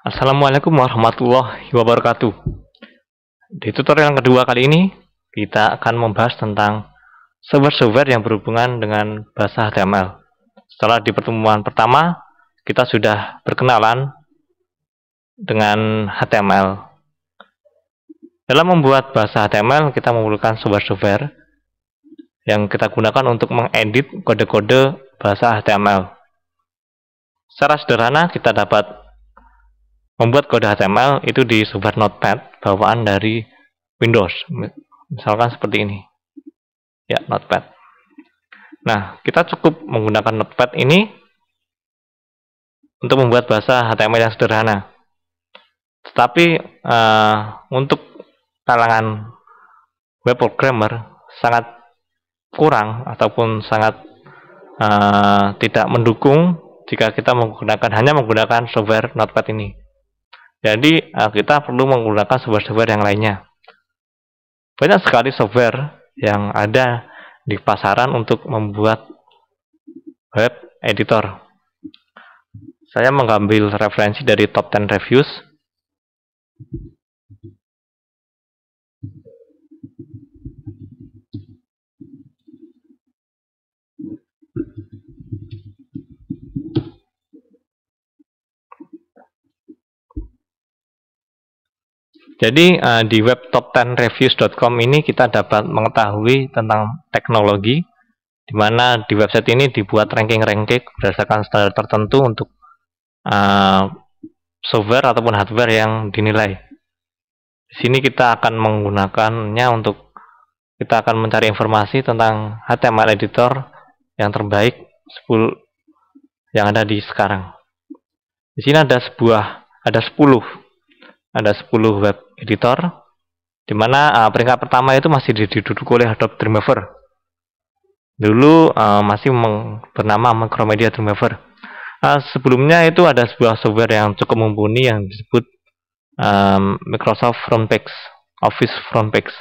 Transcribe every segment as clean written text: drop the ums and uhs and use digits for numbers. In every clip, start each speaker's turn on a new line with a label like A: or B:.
A: Assalamualaikum warahmatullahi wabarakatuh. Di tutorial yang kedua kali ini, kita akan membahas tentang software-software yang berhubungan dengan bahasa HTML. Setelah di pertemuan pertama, kita sudah berkenalan dengan HTML. Dalam membuat bahasa HTML, kita memerlukan software-software yang kita gunakan untuk mengedit kode-kode bahasa HTML. Secara sederhana, kita dapat membuat kode HTML itu di software Notepad bawaan dari Windows. Misalkan seperti ini. Ya, Notepad. Nah, kita cukup menggunakan Notepad ini untuk membuat bahasa HTML yang sederhana. Tetapi untuk kalangan web programmer sangat kurang ataupun sangat tidak mendukung jika kita hanya menggunakan software Notepad ini. Jadi kita perlu menggunakan software-software yang lainnya. Banyak sekali software yang ada di pasaran untuk membuat web editor. Saya mengambil referensi dari Top 10 Reviews. Jadi di web top10reviews.com ini kita dapat mengetahui tentang teknologi, di mana di website ini dibuat ranking-ranking berdasarkan standar tertentu untuk software ataupun hardware yang dinilai. Di sini kita akan menggunakannya untuk kita akan mencari informasi tentang HTML editor yang terbaik 10 yang ada di sekarang. Di sini ada 10 web editor, di mana peringkat pertama itu masih diduduki oleh Adobe Dreamweaver. Dulu masih bernama Macromedia Dreamweaver. Sebelumnya itu ada sebuah software yang cukup mumpuni yang disebut Microsoft Frontpage, Office Frontpage.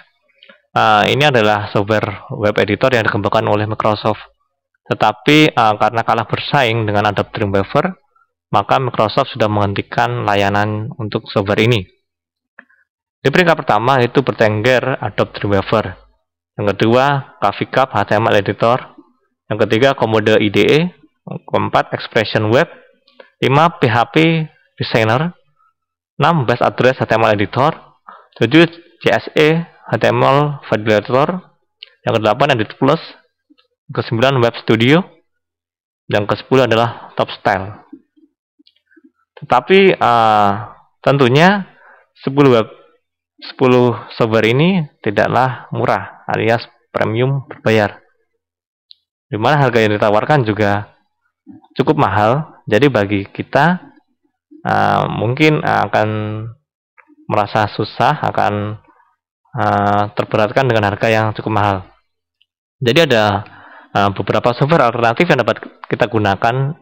A: Ini adalah software web editor yang dikembangkan oleh Microsoft. Tetapi karena kalah bersaing dengan Adobe Dreamweaver, maka Microsoft sudah menghentikan layanan untuk software ini. Di peringkat pertama itu bertengger Adobe Dreamweaver. Yang kedua, ClaviCap HTML Editor. Yang ketiga, Commode IDE. Keempat, Expression Web. 5, PHP Designer. 6, Base Address HTML Editor. 7, CSE HTML Validator. Yang ke-8, Edit Plus. Yang ke-9, Web Studio. Yang ke-10 adalah Top Style. Tetapi tentunya 10 software ini tidaklah murah, alias premium berbayar. Di mana harga yang ditawarkan juga cukup mahal. Jadi bagi kita mungkin akan merasa susah, akan terberatkan dengan harga yang cukup mahal. Jadi ada beberapa software alternatif yang dapat kita gunakan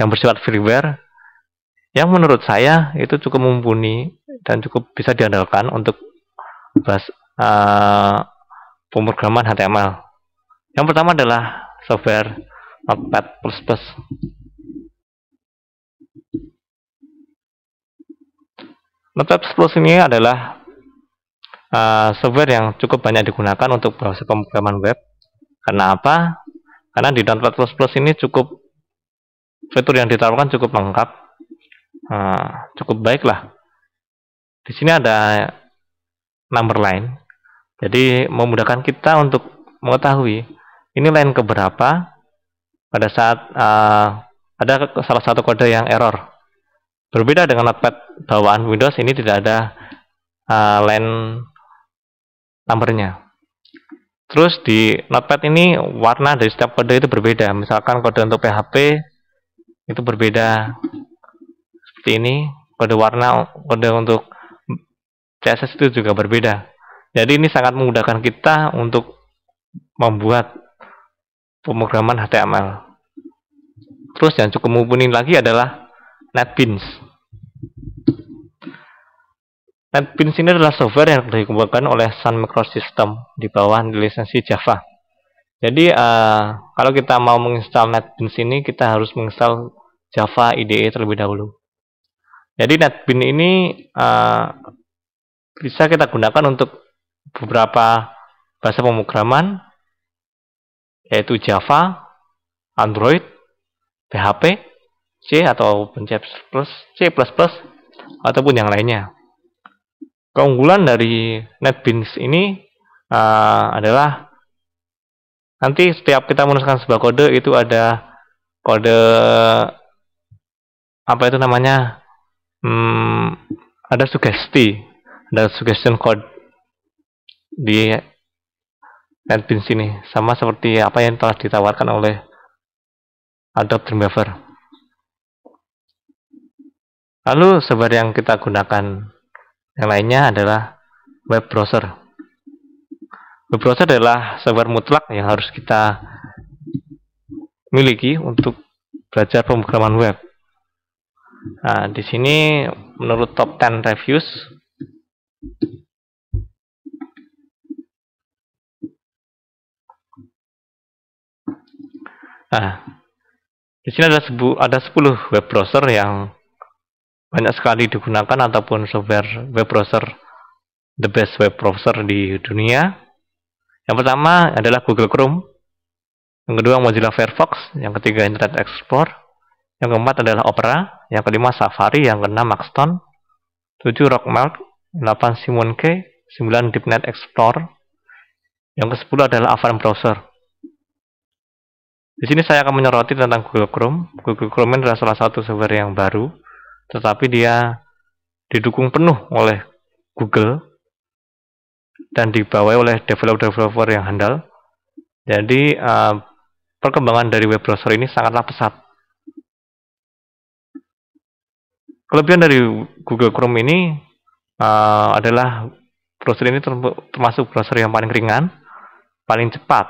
A: yang bersifat freeware, yang menurut saya itu cukup mumpuni dan cukup bisa diandalkan untuk pemrograman HTML. Yang pertama adalah software Notepad++. Notepad++ ini adalah software yang cukup banyak digunakan untuk proses pemrograman web. Karena apa? Karena di Notepad++ ini fitur yang ditawarkan cukup lengkap. Cukup baik lah. Di sini ada number line, jadi memudahkan kita untuk mengetahui ini line keberapa pada saat ada salah satu kode yang error. Berbeda dengan Notepad bawaan Windows, ini tidak ada line numbernya. Terus di Notepad ini warna dari setiap kode itu berbeda. Misalkan kode untuk PHP itu berbeda seperti ini, kode untuk CSS itu juga berbeda. Jadi ini sangat memudahkan kita untuk membuat pemrograman HTML. Terus yang cukup mumpuni lagi adalah NetBeans. NetBeans ini adalah software yang dikembangkan oleh Sun Microsystems di bawah lisensi Java. Jadi kalau kita mau menginstal NetBeans ini, kita harus menginstal Java IDE terlebih dahulu. Jadi NetBeans ini bisa kita gunakan untuk beberapa bahasa pemrograman, yaitu Java, Android, PHP, C ataupun C++, ataupun yang lainnya. Keunggulan dari NetBeans ini adalah nanti setiap kita menuliskan sebuah kode itu ada kode apa itu namanya, ada suggestion code di NetBeans ini, sama seperti apa yang telah ditawarkan oleh Adobe Dreamweaver. Lalu software yang kita gunakan yang lainnya adalah web browser. Web browser adalah software mutlak yang harus kita miliki untuk belajar pemrograman web. Nah, di sini menurut top 10 reviews, di sini ada 10 web browser yang banyak sekali digunakan ataupun software web browser the best web browser di dunia. Yang pertama adalah Google Chrome, yang kedua Mozilla Firefox, yang ketiga Internet Explorer, yang keempat adalah Opera, yang kelima Safari, yang keenam Maxton, 7 Rockmelt, 8 Simonkey, 9 DeepNet Explorer, yang ke-10 adalah Avast Browser. Di sini saya akan menyoroti tentang Google Chrome. Google Chrome adalah salah satu software yang baru, tetapi dia didukung penuh oleh Google dan dibawahi oleh developer yang handal. Jadi perkembangan dari web browser ini sangatlah pesat. Kelebihan dari Google Chrome ini adalah browser ini termasuk browser yang paling ringan, paling cepat,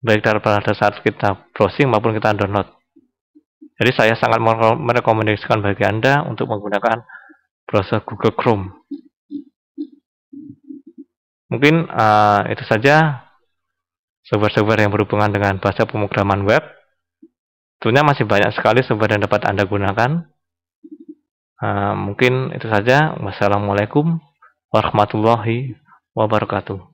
A: baik pada saat kita browsing maupun kita download. Jadi saya sangat merekomendasikan bagi Anda untuk menggunakan browser Google Chrome. Mungkin itu saja software-software yang berhubungan dengan bahasa pemrograman web. Tentunya masih banyak sekali software yang dapat Anda gunakan. Mungkin itu saja. Wassalamualaikum warahmatullahi wabarakatuh.